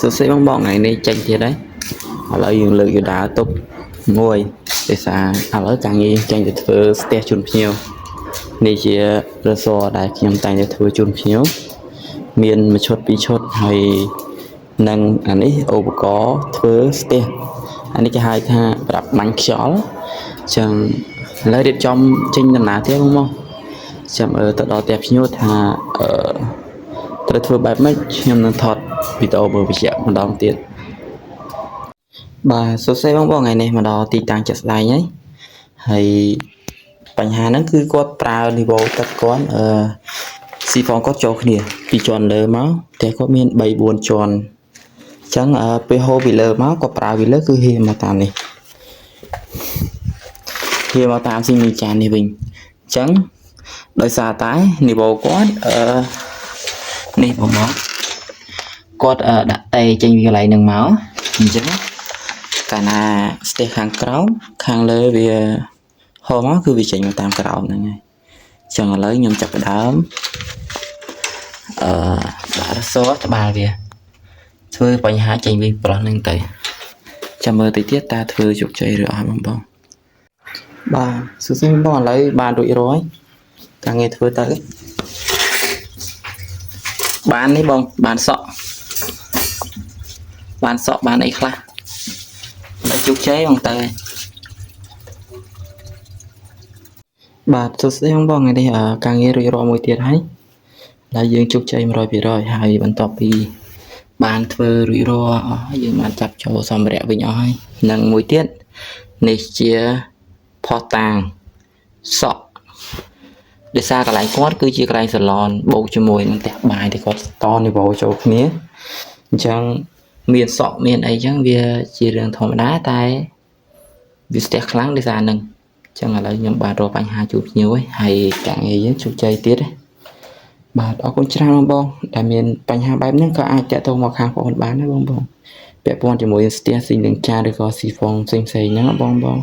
Số xe bong bóng ngày nay tranh thế đấy. Họ lấy dùng lực dù đá tốt ngồi để xa họ lấy càng nghi tranh được thơ ste chun nhiều. Này chỉ rơ xô đại nhằm tay được thơ chun nhiều. Miền mà chốt bị chốt hay nâng anh ấy ô có thơ ste. Anh ấy cái hai tha đập bánh chó chẳng lấy đẹp trong tranh nằm ná thế không không? Chẳng ở tận đó đẹp nhiều thà tôi thưa bài mấy nhưng nó thật vì tao bởi vì chạm mà đong tiền bà số xe bóng bóng ngày này mà đo thì tăng chặt lại nhé hayបញ្ហាហ្នឹងគឺគាត់ប្រើ level ទឹកគាត់ស៊ីហ្វងគាត់ចូលគ្នាពីជាន់លើមកតែគាត់មាន3 4ជាន់អញ្ចឹងពេលហូរពីលើមកគាត់ប្រើពីលើគឺហៀមកតាមនេះហៀមកតាមស៊ីមីចាននេះវិញអញ្ចឹងដោយសារតែ level គាត់នេះបងគាត់ដាក់តេចេញពីកន្លែងហ្នឹងមកអញ្ចឹងកាលណាស្ទះខាងក្រោមខាងលើវាហោមកគឺវាចេញមកតាមក្រោមហ្នឹងហើយអញ្ចឹងឥឡូវខ្ញុំចាប់ផ្ដើមដាក់រស័រត្បាល់វាធ្វើបញ្ហាចេញពីប្រុសហ្នឹងទៅចាំមើលទៅទៀតតើធ្វើជោគជ័យឬអត់បងបាទសួស្តីបងឥឡូវបានរួចរាល់ការងារធ្វើទៅបាននេះបងបានសក់បានអីខ្លះតែជោគជ័យបងទៅបាទសួស្តីបងថ្ងៃនេះការងាររួចរាល់មួយទៀតហើយដែលយើងជោគជ័យ 100% ហើយបន្ទាប់ពីបានធ្វើរួចរាល់យើងបានចាប់ចូលសម្ភារៈវិញអស់ហើយនិងមួយទៀតនេះជាផុសតាងសក់ដោយសារកន្លែងគាត់គឺជាកន្លែងសាឡនបូកជាមួយនឹងផ្ទះបាយដែលគាត់តនីវ៉ូចូលគ្នាអញ្ចឹងមានសក់មានអីចឹងវាជារឿងធម្មតាតែវាស្ទះខ្លាំងដោយសារនឹងអញ្ចឹងឥឡូវខ្ញុំបានរកបញ្ហាជួបភ្ញៀវហើយការងារយើងជោគជ័យទៀតបាទអរគុណច្រើនបងដែលមានបញ្ហាបែបហ្នឹងក៏អាចតាក់ទងមកខាងបងបានដែរបងពាក់ព័ន្ធជាមួយស្ទះស៊ីនឹងចាឬក៏ស៊ីហ្វុងផ្សេងៗហ្នឹងបង